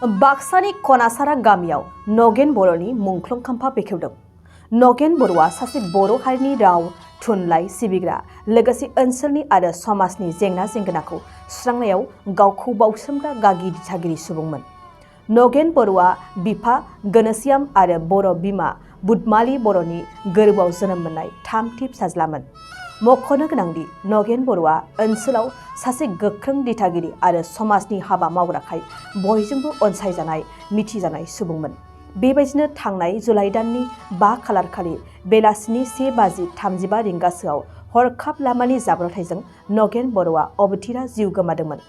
बाक्सानि खनासारा गामियाव नगेन बर'नि मुंख्लं खाम्फा बेखेवदों। नगेन बर'आ सासे बर' हारिनि राव थुनलाइ सिबिग्रा लोगोसे ओनसोलनि आरो समाजनि जेंना जेंगोनाखौ सुस्रांनायाव गावखौ बाउसोमग्रा गागि दिथागिरि सुबुंमोन। नगेन बर'आ बिफा गणेश्याम आरो बर' बिमा बुदमाली बर'नि गोरबोआव जोनोम मोननाय थामथि फिसाज्लामोन। मख'नो गोनांदि नगेन बर'आ ओनसोलाव सासे गोख्रों दिथागिरि आरो समाजनि हाबा मावग्राखाय बयजोंबो अनसायजानाय मिथिजानाय सुबुंमोन। बेबायदिनो थांनाय जुलाइ दाननि 5 खालार खालि बेलासिनि 1:35 रिंगासोआव हरखाब लामानि जाब्रबथायजों नगेन बर'आ अबथिरा जिउ गोमादोंमोन।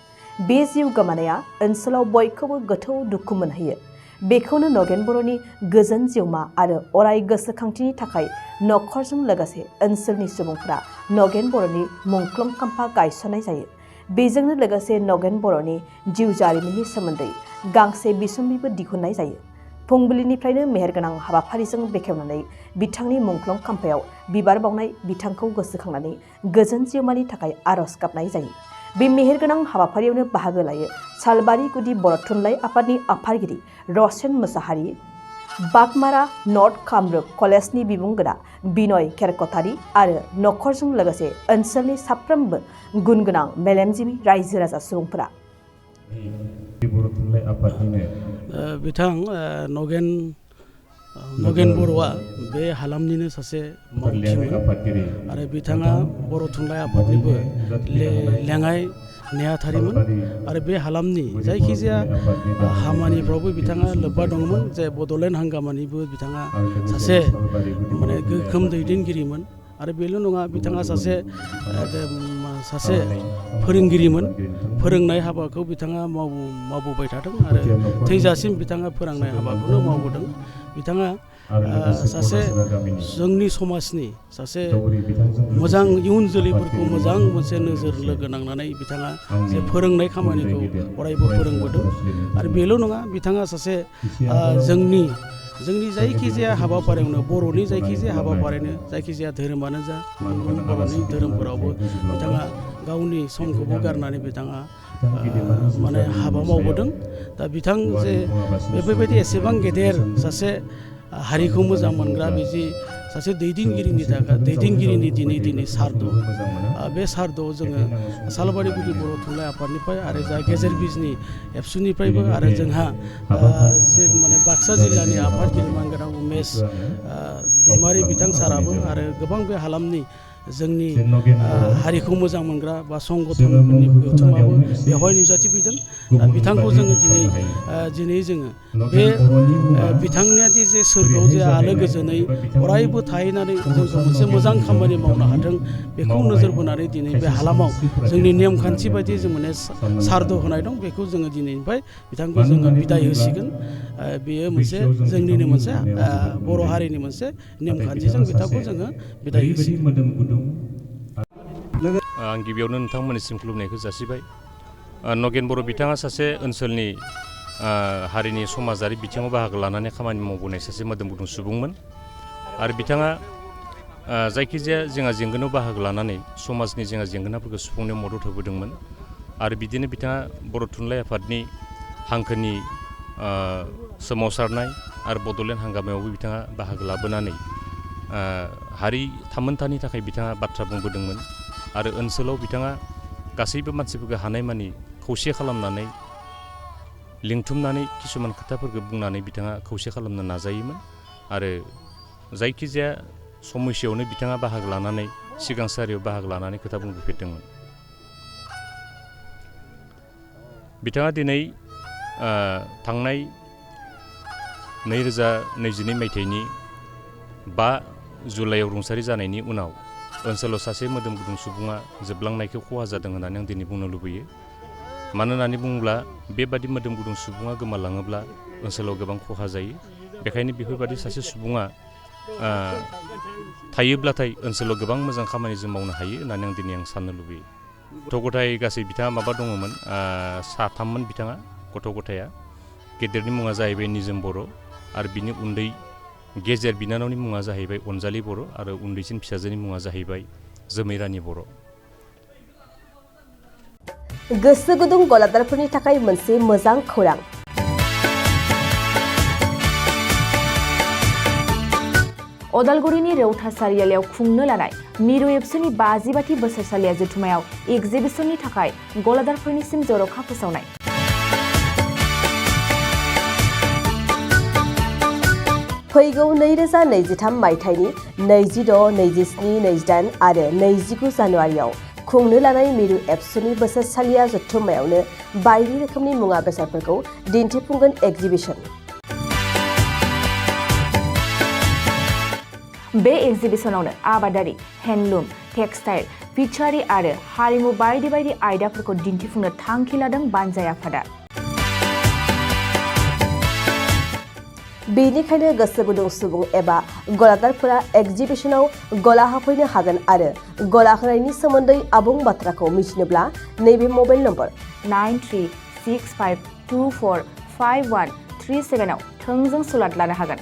बे जिउ गोमानाया ओनसोलाव बयखौबो गोथौ दुखु मोनहोयो। बेखौनो नगेन बर'नि गोजोन जिउमा आरो अराय गोसोखांथिनि थाखाय नखरजों लोगोसे ओनसोलनि सुबुंफोरा नगेन बर'नि मुंख्लं खाम्फा गायसननाय जायो। बेजोंनो लोगोसे नगेन बर'नि जिउ जारिमिननि सोमोन्दै गांसे बिसम्बिबो दिहुननाय जायो। फुंबिलिनिफ्रायनो मेहेरगोनां हाबाफारिजों बेखेवनानै बिथांनि मुंख्लं खाम्फायाव बिबार बावनाय बिथांखौ गोसोखांनानै गोजोन जिउमानि थाखाय आरज गाबनाय जायो। बे मेहेरगोनां हाबाफारियावनो बाहागो लायो सालबारि गुदि बर' थुनलाइ आफादनि आफादगिरि रसेन मोसाहारि, बागमारा नर्थ कामरुप कलेजनि बिबुंगोरा बिनय केरकटारि आरो नखरजों लोगोसे ओनसोलनि साफ्रोमबो गुनगोनां मेलेमजिबि रायजो राजा सुबुंफोरा। बिथां नगेन बर'आ बे हालामनिनो सासे मावथिमोन आरो बिथाङा बर' थुनलाइ आफादनिबो लेङाइ नेहाथारिमोन आरो बे हालामनि जायखिजाया हामानिफ्रावबो बिथाङा लोब्बा दंमोन। जे बड'लेण्ड हांगामानिबो बिथाङा सासे गोख्रों दैदेनगिरिमोन आरो बेल' नङा, बिथाङा सासे फोरोंगिरिमोन। फोरोंनाय हाबाखौ बिथाङा मावबोबाय थादों आरो थैजासिम बिथाङा फोरोंनाय हाबाखौनो मावबोदों। बिथाङा सासे जोंनि समाजनि सासे मोजां इयुन जोलैफोरखौ मोजां मोनसे नोजोर लोगो नांनानै बिथाङा जे फोरोंनाय खामानिखौ अरायबो फोरोंबोदों आरो बेल' नङा, बिथाङा सासे जोंनि जायखिजाया हाबाफारियावनो बर'नि जायखिजाया हाबाफारियावनो जायखिजाया धोरोमानो जा गुबुन बर'नि धोरोमफोरावबो बिथाङा गावनि समखौबो गारनानै बिथाङा हाबा मावबोदों। दा बिथां जे बेफोरबायदि एसेबां गेदेर सासे हारिखौ मोजां मोनग्रा बिदि सासे दैदेनगिरिनि दिनै सारद' बे सारद'आव जोङो सालबारि गुदि बर' थुनलाइ आफादनिफ्राय आरो जा गेजेर बिजनि एबसुनिफ्रायबो आरो जोंहा बाक्सा जिल्लानि आफादगिरि मानगोनां उमेश दैमारि बिथां साराबो आरो गोबां बे हालामनि जोंनि हारिखौ मोजां मोनग्रा बा संगठनफोरनि गौथुमाबो बेवहाय नुजाथिफैदों। बिथांखौ जोङो दिनै जोङो बे बिथांनिया जे सोरगोआव जे आलो गोजोनै अरायबो थाहैनानै जोंखौ मोनसे मोजां खामानि मावनो हादों बेखौ नोजोर बोनानै दिनै बे हालामाव जोंनि नेमखान्थि बायदि जों सारद' होनाय दं। बेखौ जोङो दिनैनिफ्राय बिथांखौ जोङो बिदाय होसिगोन। बेयो मोनसे जोंनिनो मोनसे बर' हारिनि मोनसे नेमखान्थिजों बिथांखौ जोङो बिदाय होसिगोन। आं गिबियावनो नोंथांमोननिसिम खुलुमनायखौ जासिबाय। नगेन बर' बिथाङा सासे ओनसोलनि हारिनि समाजारि बिथिङाव बाहागो लानानै खामानि मावबोनाय सासे मोदोम गुदुं सुबुंमोन आरो बिथाङा जायखिजाया जेंना जेंगोनायाव बाहागो लानानै समाजनि जेंना जेंगोनाफोरखौ सुफुंनायाव मदद होबोदोंमोन आरो बिदिनो बिथाङा बर' थुनलाइ आफादनि हांखोनि सोमावसारनाय आरो बड'लेण्ड हांगामायावबो बिथाङा बाहागो लाबोनानै हारि थामोन्थानि थाखाय बिथाङा बाथ्रा बुंबोदोंमोन आरो ओनसोलाव बिथाङा गासैबो मानसिफोरखौ हानायमानि खौसे खालामनानै लिंथुमनानै किसुमान खोथाफोरखौ बुंनानै बिथाङा खौसे खालामनो नाजायोमोन आरो जायखिजाया समस्यायावनो बिथाङा बाहागो लानानै सिगां सारियाव बाहागो लानानै खोथा बुंबोफेरदोंमोन। बिथाङा दिनै थांनाय 2022 मायथाइनि 5 जुलाइआव रुंसारि जानायनि उनाव ओनसोलाव सासे मोदोम गुदुं सुबुङा जोबलांनायखौ खहा जादों होननानै आं दिनै बुंनो लुबैयो। मानो होननानै बुङोब्ला बेबादि मोदोम गुदुं सुबुङा गोमालाङोब्ला ओनसोलाव गोबां खहा जायो। बेखायनो बेफोरबादि सासे सुबुङा थायोब्लाथाय ओनसोलाव गोबां मोजां खामानि जों मावनो हायो होननानै आं दिनै साननो लुबैयो। गथ' गथाय गासै बिथाङा दङमोन 3मोन बिथाङा गथ' गथाया। गेदेरनि मुङा जाहैबाय निजोम बर' आरो बिनि उन्दै गेजेर बिनानावनि मुङा जाहैबाय अनजालि बर' आरो उन्दैसिन फिसाजोनि मुङा जाहैबाय जोमै रानि बर'। गोसो गुदुं गलादारफोरनि थाखाय मोनसे मोजां खौरां। अदालगुरिनि रौता सारियालियाव खुंनो लानाय मिरु एबसुनि 50 बोसोरसालिया जथुमायाव एग्जिबिशननि थाखाय गलादारफोरनिसिम जर'खा फोसावनाय। फैगौ 2023 मायथाइनि 26, 27, 28 आरो 29 जानुवारियाव खुंनो लानाय मिरु एबसुनि बोसोरसालिया जथुम्मायावनो बायदि रोखोमनि मुवा बेसादफोरखौ दिन्थिफुंगोन एग्जिबिशन। बे एग्जिबिशनावनो आबादारि, हेन्डलुम, टेक्सटाइल, फिचारि आरो हारिमु बायदि बायदि आयदाफोरखौ दिन्थिफुंनो थांखि लादों बानजाय आफादा। बेनिखायनो गोसो गुदुं सुबुं एबा गलादारफोरा एग्जिबिशनाव गला होफैनो हागोन आरो गला होनायनि सोमोन्दै आबुं बाथ्राखौ मिथिनोब्ला नैबे मबाइल नम्बर 9365245137 आव थोंजों सुलाद लानो हागोन।